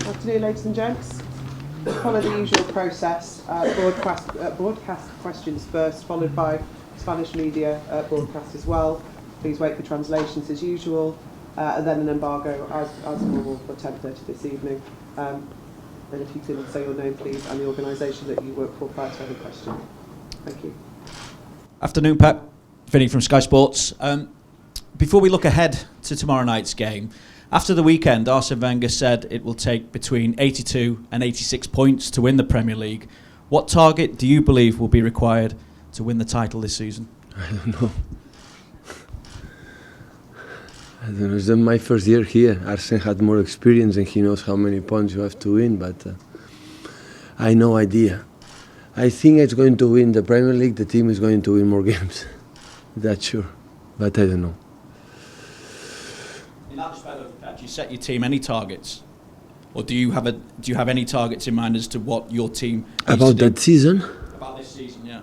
Afternoon, ladies and gents. Follow the usual process. Broadcast questions first, followed by Spanish media broadcast as well. Please wait for translations as usual, and then an embargo as normal for 10:30 this evening. And if you could say your name, please, and the organisation that you work for prior to any question. Thank you. Afternoon, Pep. Vinny from Sky Sports. Before we look ahead to tomorrow night's game, after the weekend, Arsene Wenger said it will take between 82 and 86 points to win the Premier League. What target do you believe will be required to win the title this season? I don't know. It's not my first year here. Arsene had more experience and he knows how many points you have to win, but I have no idea. I think it's going to win the Premier League. The team is going to win more games. That's sure, but I don't know. In that respect, do you set your team any targets, or do you have any targets in mind as to what your team needs about to do? That season? About this season, yeah.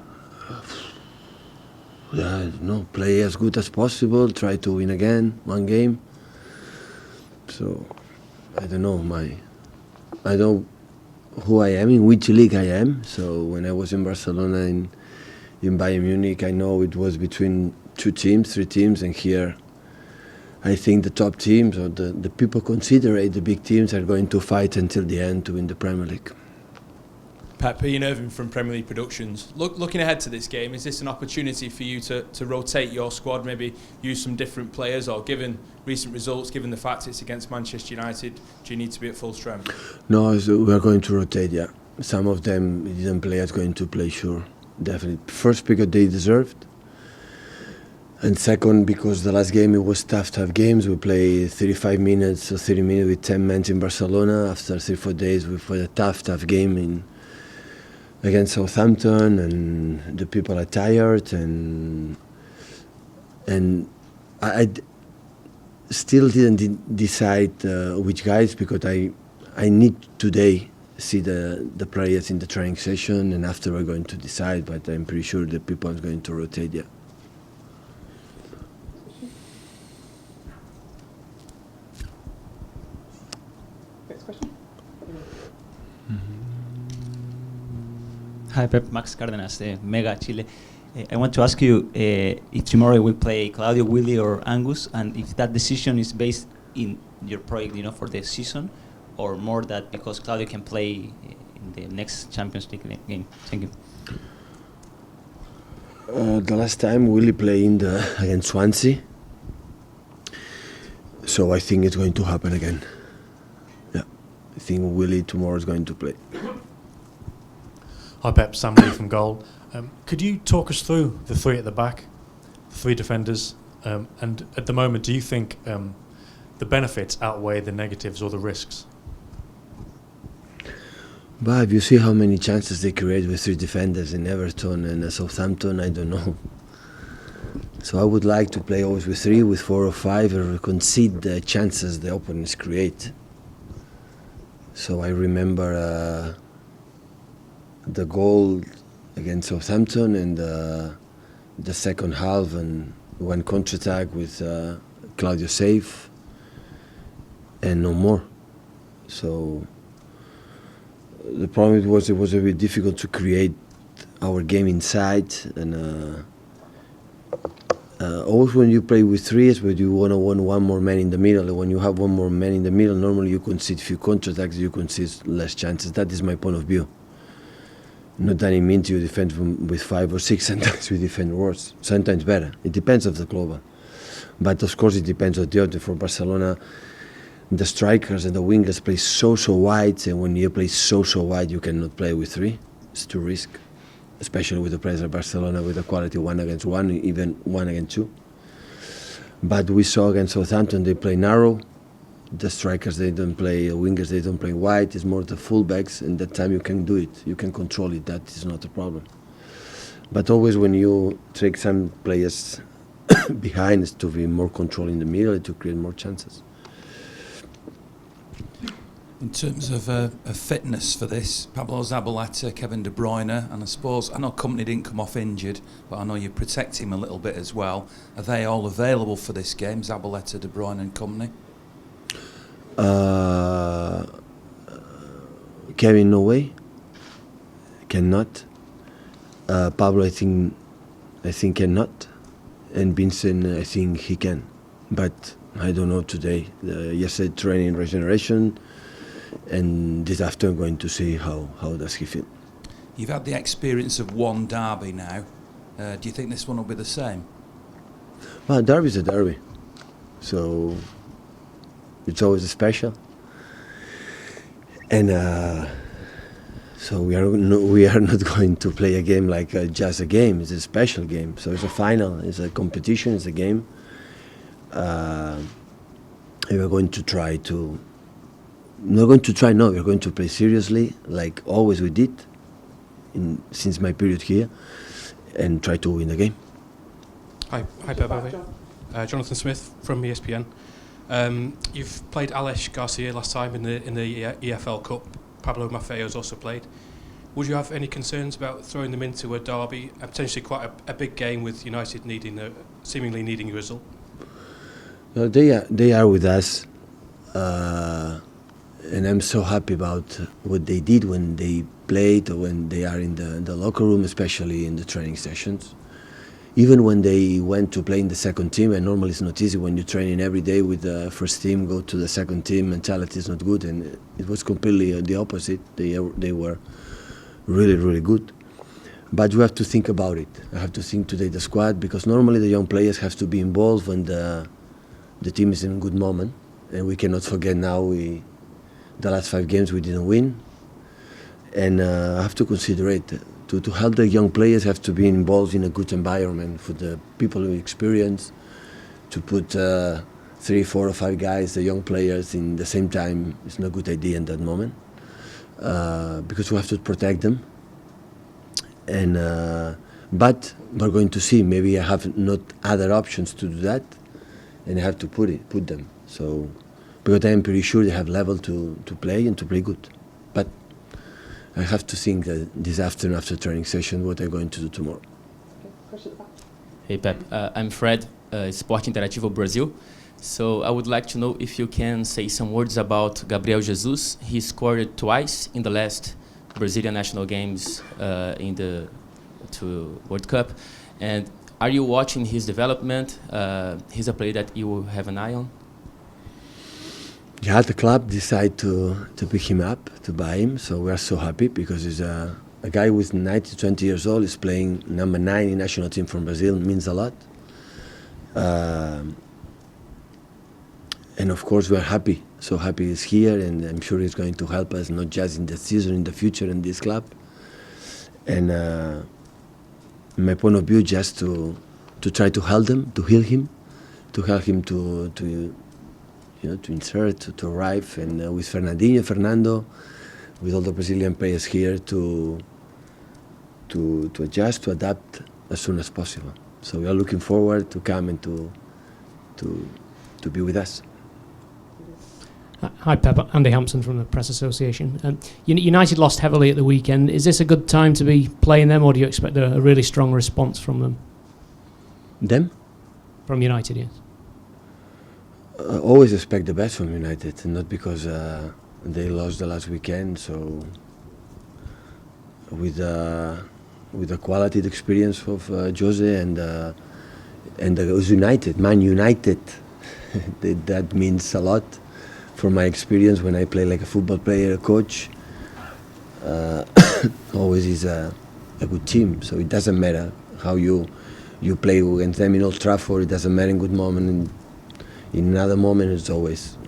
I don't know. Play as good as possible. Try to win again one game. So I don't know. I know who I am, in which league I am. So when I was in Barcelona in Bayern Munich, I know it was between 2 teams, 3 teams, and here I think the top teams, or the people consider it, the big teams, are going to fight until the end to win the Premier League. Pep, Ian Irving from Premier League Productions. Looking ahead to this game, is this an opportunity for you to rotate your squad, maybe use some different players, or given recent results, given the fact it's against Manchester United, do you need to be at full strength? No, so we are going to rotate, yeah. Some of them didn't play, are going to play, sure, definitely. First, because they deserved. And second, because the last game it was tough games. We played 35 minutes or 30 minutes with 10 men in Barcelona. After 3-4 days, we played a tough game against Southampton, and the people are tired. And I still didn't decide which guys, because I need today see the players in the training session, and after we're going to decide. But I'm pretty sure the people are going to rotate, yeah. Hi, Pep. Max Cárdenas, Mega Chile. I want to ask you if tomorrow we play Claudio, Willy, or Angus, and if that decision is based in your project, for the season, or more that because Claudio can play in the next Champions League game. Thank you. The last time Willy played against Swansea, so I think it's going to happen again. Yeah, I think Willy tomorrow is going to play. Hi Pep, Sam Lee from Goal. Could you talk us through the 3 at the back, 3 defenders, and at the moment, do you think the benefits outweigh the negatives or the risks? But if you see how many chances they create with 3 defenders in Everton and Southampton, I don't know. So I would like to play always with 3, with 4 or 5, or concede the chances the opponents create. So I remember the goal against Southampton and the second half, and one counter-attack with Claudio save and no more. So the problem was it was a bit difficult to create our game inside, and always when you play with 3 is when you want one more man in the middle, and when you have one more man in the middle, normally you concede few counter-attacks, you concede less chances. That is my point of view. Not that it means you defend with 5 or 6, sometimes we defend worse, sometimes better. It depends of the club. But of course it depends on the other. For Barcelona, the strikers and the wingers play so wide, and when you play so wide, you cannot play with 3. It's too risk, especially with the players of Barcelona with the quality 1 against 1, even 1 against 2. But we saw against Southampton, they play narrow. The strikers, they don't play, wingers, they don't play wide. It's more the fullbacks, and that time you can do it. You can control it. That is not a problem. But always when you take some players behind, it's to be more control in the middle, to create more chances. In terms of fitness for this, Pablo Zabaleta, Kevin De Bruyne, and I know Company didn't come off injured, but I know you protect him a little bit as well. Are they all available for this game, Zabaleta, De Bruyne and Company? Kevin, no way. Cannot. Pablo, I think cannot. And Vincent, I think he can. But I don't know today. Yesterday training regeneration, and this afternoon I'm going to see how does he feel. You've had the experience of one derby now. Do you think this one will be the same? Well, derby is a derby, so it's always special. And so we are not going to play a game like just a game. It's a special game. So it's a final. It's a competition. It's a game. We are going to try to. Not going to try. No, we are going to play seriously, like always we did, since my period here, and try to win the game. Hi Pep. Jonathan Smith from ESPN. You've played Alex Garcia last time in the EFL Cup. Pablo Maffeo's also played. Would you have any concerns about throwing them into a derby, and potentially quite a big game with United seemingly needing a result? No, they are with us, and I'm so happy about what they did when they played, or when they are in the locker room, especially in the training sessions. Even when they went to play in the second team, and normally it's not easy when you're training every day with the first team, go to the second team, mentality is not good, and it was completely the opposite. They were really, really good. But you have to think about it. I have to think today the squad, because normally the young players have to be involved when the team is in a good moment, and we cannot forget now the last 5 games we didn't win, and I have to consider it. To help the young players have to be involved in a good environment for the people who experience, to put 3, 4 or 5 guys, the young players, in the same time is not a good idea in that moment, because we have to protect them. And but we're going to see, maybe I have not other options to do that, and I have to put them. So, because I am pretty sure they have level to play and to play good. But I have to think that this afternoon, after training session, what I'm going to do tomorrow. Okay, question at the back. Hey Pep, I'm Fred, Esporte Interativo Brazil. So I would like to know if you can say some words about Gabriel Jesus. He scored twice in the last Brazilian national games in the World Cup. And are you watching his development? He's a player that you have an eye on? Yeah, the club decided to pick him up, to buy him, so we are so happy, because he's a guy who is 20 years old, is playing number 9 in national team from Brazil, means a lot. And of course we are happy, so happy he's here, and I'm sure he's going to help us, not just in the season, in the future in this club. And my point of view, just to try to help them, to heal him, to help him to insert, to arrive, and with Fernando, with all the Brazilian players here, to adjust, to adapt as soon as possible. So we are looking forward to come and to be with us. Hi Pep, Andy Hampson from the Press Association. United lost heavily at the weekend. Is this a good time to be playing them, or do you expect a really strong response from them? Them? From United, yes. Always expect the best from United, not because they lost the last weekend. So with the quality, the experience of Jose and United, Man United, that means a lot. From my experience, when I play like a football player, a coach, always is a good team. So it doesn't matter how you play against them in Old Trafford. It doesn't matter in good moment. In another moment, it's always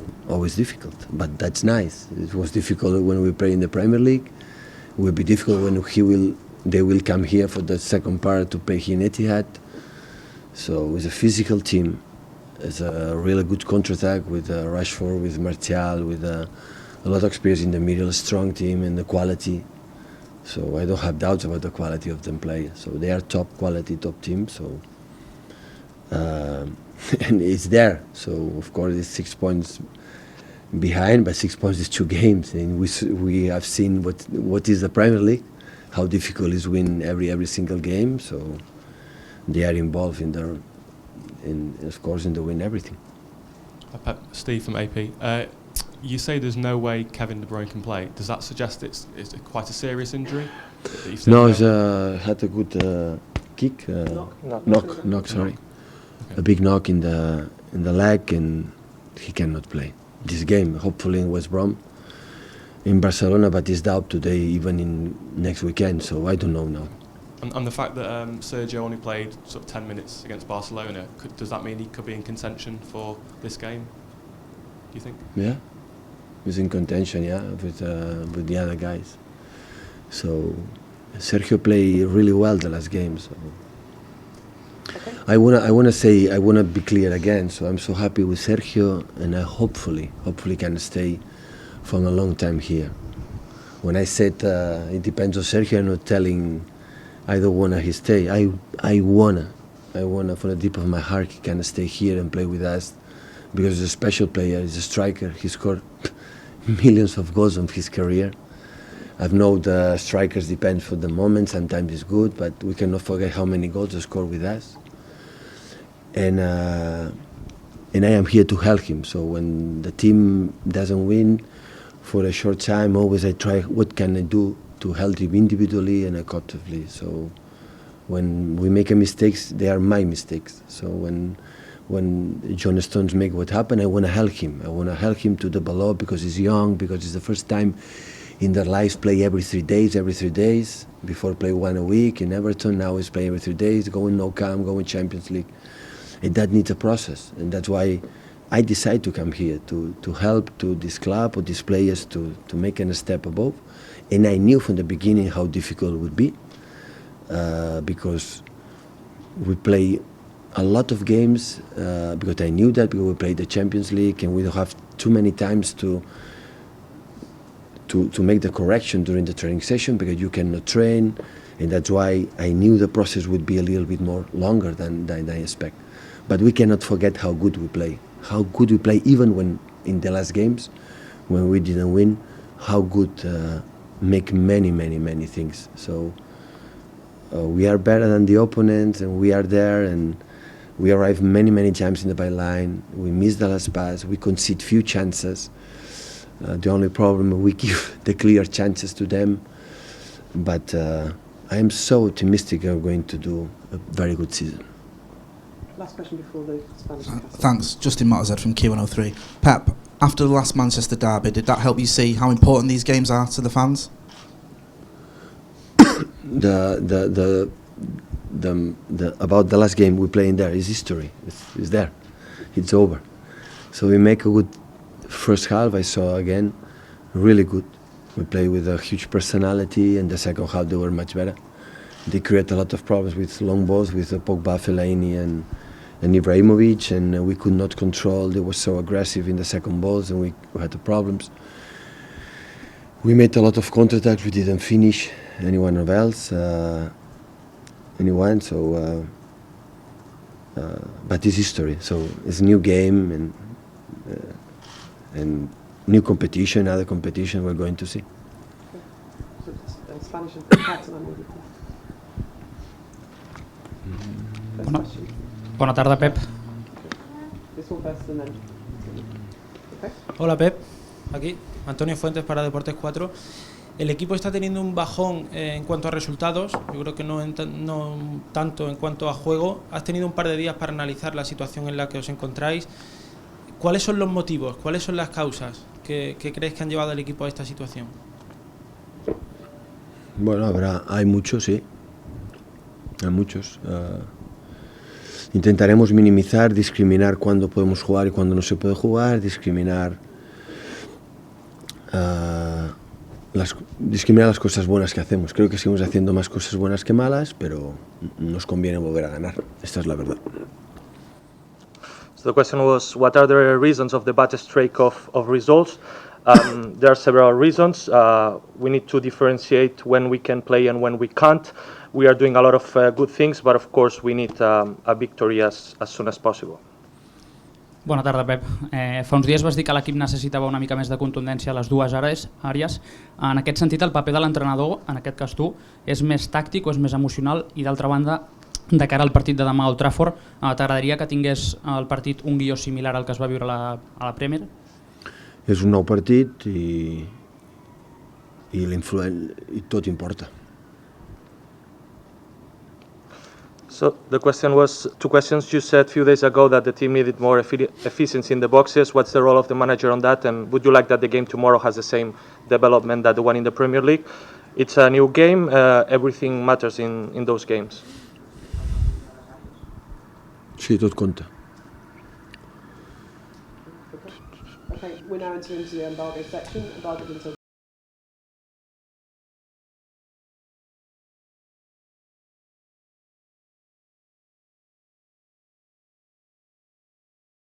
difficult. But that's nice. It was difficult when we play in the Premier League. It will be difficult when they will come here for the second part to play here in Etihad. So it's a physical team. It's a really good counter-attack with Rashford, with Martial, with a lot of experience in the middle, a strong team, and the quality. So I don't have doubts about the quality of them players. So they are top quality, top team. So and it's there. So of course it's 6 points behind, but 6 points is 2 games, and we have seen what is the Premier League, how difficult it is win every single game. So they are involved in of course in the win everything. Steve from AP. You say there's no way Kevin De Bruyne can play. Does that suggest it's quite a serious injury? No, he had a good kick, knock. Sorry, a big knock in the leg, and he cannot play this game. Hopefully in West Brom, in Barcelona, but it's doubt today, even in next weekend. So I don't know now. And the fact that Sergio only played sort of 10 minutes against Barcelona, does that mean he could be in contention for this game? Do you think? Yeah, he's in contention. Yeah, with the other guys. So Sergio played really well the last game. So I wanna be clear again. So I'm so happy with Sergio, and I hopefully can stay for a long time here. When I said it depends on Sergio, I'm not telling I don't wanna he stay. I wanna from the deep of my heart he can stay here and play with us, because he's a special player. He's a striker. He scored millions of goals of his career. I've known the strikers depend for the moment. Sometimes it's good, but we cannot forget how many goals he scored with us. And I am here to help him. So when the team doesn't win for a short time, always I try what can I do to help him individually and collectively. So when we make a mistakes, they are my mistakes. So when John Stones make what happened, I want to help him. I want to help him to develop, because he's young, because it's the first time in their lives play every 3 days. Before play 1 a week in Everton, now he's playing every 3 days, going no camp, going Champions League. And that needs a process, and that's why I decided to come here to help to this club or these players to make a step above. And I knew from the beginning how difficult it would be, because we play a lot of games, because I knew that, because we play the Champions League and we don't have too many times to make the correction during the training session, because you cannot train, and that's why I knew the process would be a little bit more longer than I expect. But we cannot forget how good we play. How good we play, even when in the last games, when we didn't win, how good make many things. So we are better than the opponents, and we are there, and we arrive many times in the byline. We miss the last pass. We concede few chances. The only problem, we give the clear chances to them. But I am so optimistic we're going to do a very good season. Last question before the Spanish. Thanks. Justin Matazed from Q103. Pep, after the last Manchester derby, did that help you see how important these games are to the fans? About the last game we play in there is history. It's there. It's over. So we make a good first half. I saw again, really good. We play with a huge personality, and the second half they were much better. They create a lot of problems with long balls with Pogba, Fellaini and Ibrahimovic, and we could not control. They were so aggressive in the second balls, and we had the problems. We made a lot of counterattacks. We didn't finish anyone else. So but it's history. So it's a new game and new competition, other competition we're going to see. Spanish and Catalan, maybe. Bona tarda, Pep. This one first and then. Okay. Hola, Pep. Aquí, Antonio Fuentes para Deportes 4. El equipo está teniendo un bajón en cuanto a resultados. Yo creo que no tanto en cuanto a juego. Has tenido un par de días para analizar la situación en la que os encontráis. ¿Cuáles son los motivos? ¿Cuáles son las causas que crees que han llevado al equipo a esta situación? Bueno, hay muchos, sí. Hay muchos. Intentaremos minimizar, discriminar cuándo podemos jugar y cuándo no se puede jugar, discriminar las cosas buenas que hacemos. Creo que seguimos haciendo más cosas buenas que malas, pero nos conviene volver a ganar. Esta es la verdad. So the question was, what are the reasons of the bad streak of results? There are several reasons. We need to differentiate when we can play and when we can't. We are doing a lot of good things, but of course we need a victory as soon as possible. Bona tarda, Pep. Fa uns dies vas dir que l'equip necessitava una mica més de contundència a les dues àrees. En aquest sentit, el paper de l'entrenador, en aquest cas tu, és més tàctic o és més emocional? I d'altra banda, de cara al partit de demà a Old Trafford, t'agradaria que tingués el partit un guió similar al que es va viure a la Premier? És un nou partit i tot importa. So the question was two questions. You said a few days ago that the team needed more efficiency in the boxes. What's the role of the manager on that? And would you like that the game tomorrow has the same development that the one in the Premier League? It's a new game. Everything matters in those games. Sí, tot compta. Okay, we're now entering into the embargo section. Embargoed until